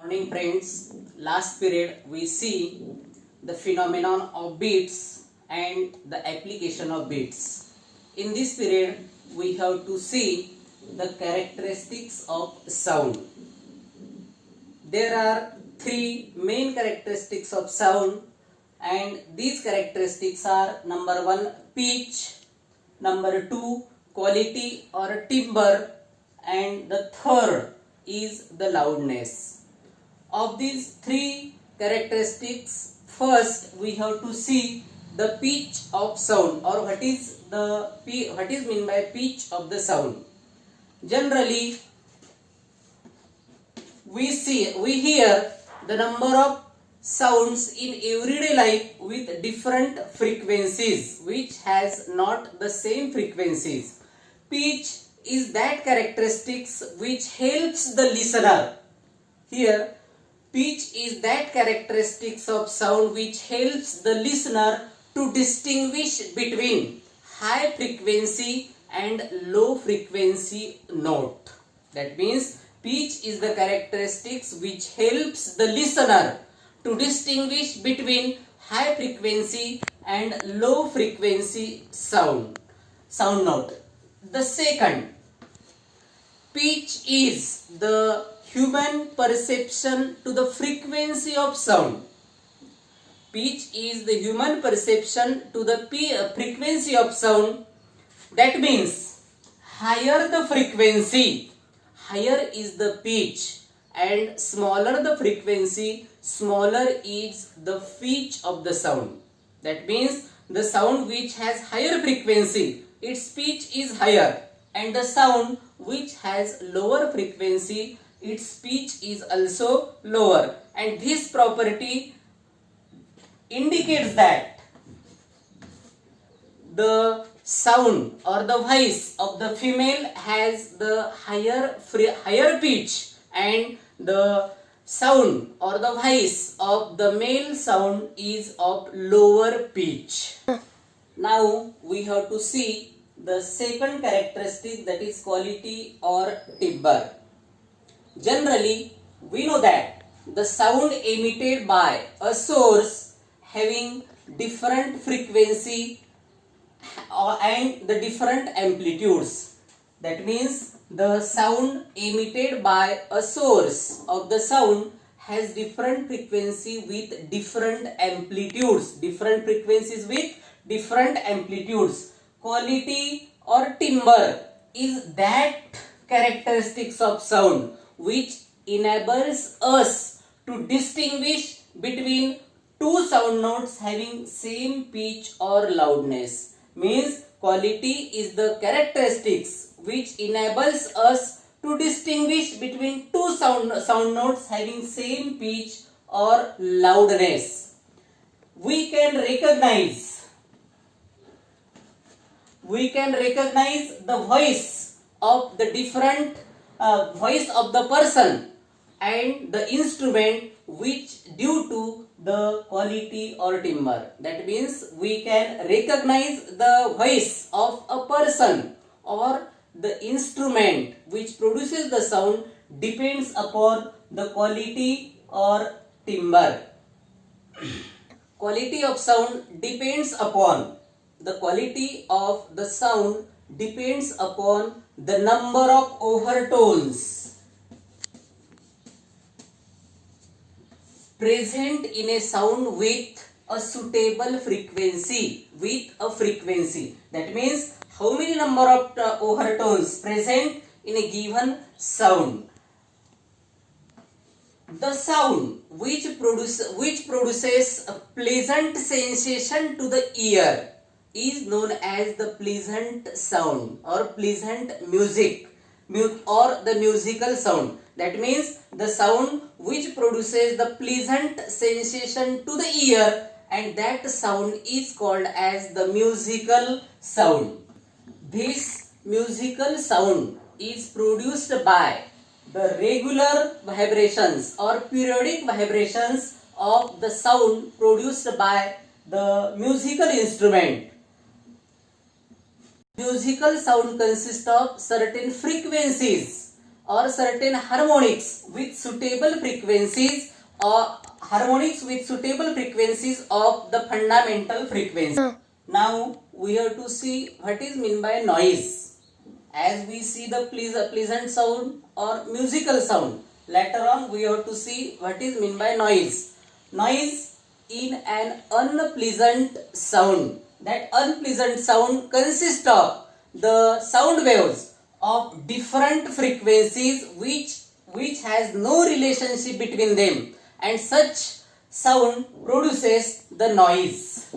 Morning friends, last period we see the phenomenon of beats and the application of beats. In this period we have to see the characteristics of sound. There are three main characteristics of sound, and these characteristics are: number 1 pitch, number 2 quality or timbre, and the third is the loudness. Of these three characteristics, first we have to see the pitch of sound, or what is meant by pitch of the sound. Generally we hear the number of sounds in everyday life with different frequencies which has not the same frequencies. Pitch is that characteristics which helps the listener. Here, pitch is that characteristics of sound which helps the listener to distinguish between high frequency and low frequency note. That means pitch is the characteristics which helps the listener to distinguish between high frequency and low frequency sound note. The second, pitch is the human perception to the frequency of sound. Pitch is the human perception to the frequency of sound. That means higher the frequency, higher is the pitch, and smaller the frequency, smaller is the pitch of the sound. That means the sound which has higher frequency, its pitch is higher, and the sound which has lower frequency, its pitch is also lower. And this property indicates that the sound or the voice of the female has the higher pitch, and the sound or the voice of the male sound is of lower pitch. Now we have to see the second characteristic, that is quality or timbre. Generally, we know that the sound emitted by a source having different frequency and the different amplitudes. That means the sound emitted by a source of the sound has different frequency with different amplitudes. Different frequencies with different amplitudes. Quality or timbre is that characteristics of sound which enables us to distinguish between two sound notes having same pitch or loudness. Means quality is the characteristics which enables us to distinguish between two sound notes having same pitch or loudness. We can recognize the voice of the different voice of the person and the instrument which due to the quality or timbre. That means we can recognize the voice of a person or the instrument which produces the sound depends upon the quality or timbre. Quality of sound depends upon the quality of the sound depends upon the number of overtones present in a sound with a suitable frequency. That means how many number of overtones present in a given sound. The sound which produces a pleasant sensation to the ear is known as the pleasant sound or pleasant music or the musical sound. That means the sound which produces the pleasant sensation to the ear, and that sound is called as the musical sound. This musical sound is produced by the regular vibrations or periodic vibrations of the sound produced by the musical instrument. Musical sound consists of certain frequencies or certain harmonics with suitable frequencies or harmonics with suitable frequencies of the fundamental frequency. Now we have to see what is meant by noise. As we see the pleasant sound or musical sound, later on we have to see what is meant by noise. Noise in an unpleasant sound. That unpleasant sound consists of the sound waves of different frequencies which has no relationship between them, and such sound produces the noise.